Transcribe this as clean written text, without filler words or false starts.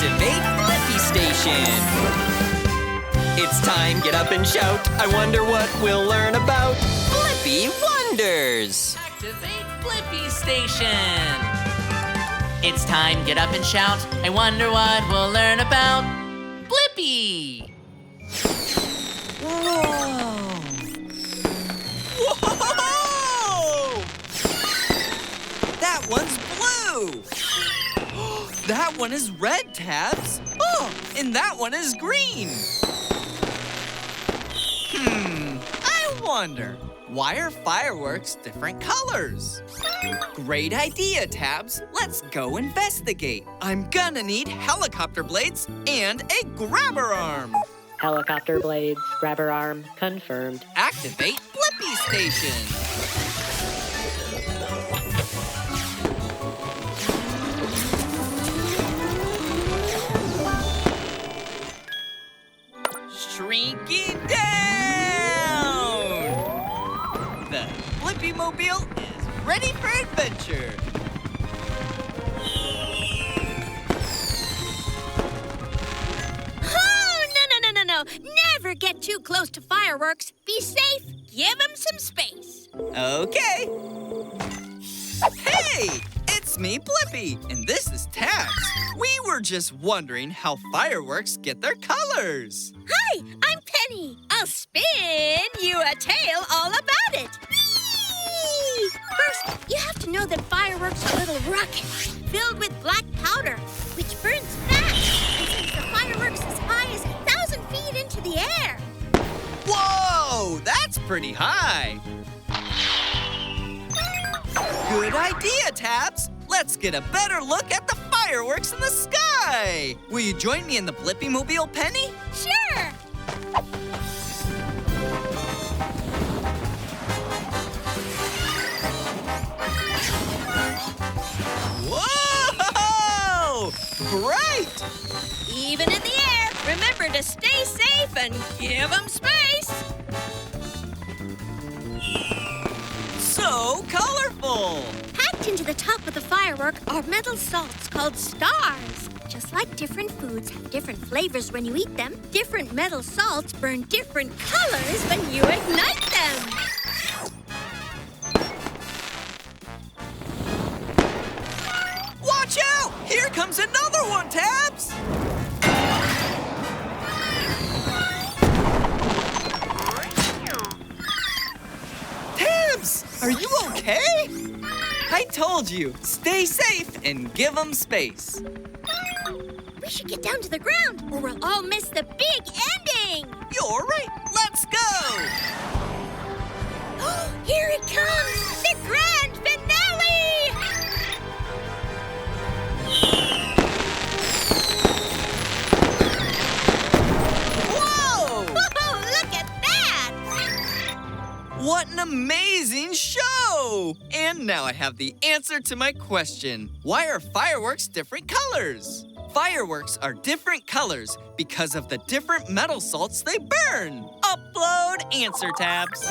Activate Blippi Station! It's time, get up and shout. I wonder what we'll learn about Blippi Wonders! Activate Blippi Station! It's time, get up and shout. I wonder what we'll learn about Blippi! Whoa! Whoa! That one's blue! That one is red, Tabs. Oh, and that one is green. I wonder, why are fireworks different colors? Great idea, Tabs. Let's go investigate. I'm gonna need helicopter blades and a grabber arm. Helicopter blades, grabber arm, confirmed. Activate Blippi Station. Shrinking down! The Blippi Mobile is ready for adventure. No. Never get too close to fireworks. Be safe. Give them some space. Okay. Hey, it's me, Blippi, and this is Tabs. We were just wondering how fireworks get their colors. Hi, I'm Penny. I'll spin you a tale all about it. Whee! First, you have to know that fireworks are little rockets filled with black powder, which burns fast and sends the fireworks as high as 1,000 feet into the air. Whoa, that's pretty high. Good idea, Tabs. Let's get a better look at the fireworks in the sky. Will you join me in the Blippi Mobile, Penny? Sure. Whoa! Bright! Even in the air, remember to stay safe and give them space. So colorful! Packed into the top of the firework are metal salts called stars. Just like different foods have different flavors when you eat them, different metal salts burn different colors when you ignite them. Watch out! Here comes another one, Tabs! Tabs, are you okay? I told you, stay safe and give them space. We should get down to the ground or we'll all miss the big ending. You're right, let's go! Here it comes, the grand finale! Whoa! Whoa, look at that! What an amazing show! And now I have the answer to my question. Why are fireworks different colors? Fireworks are different colors because of the different metal salts they burn. Upload answer, Tabs.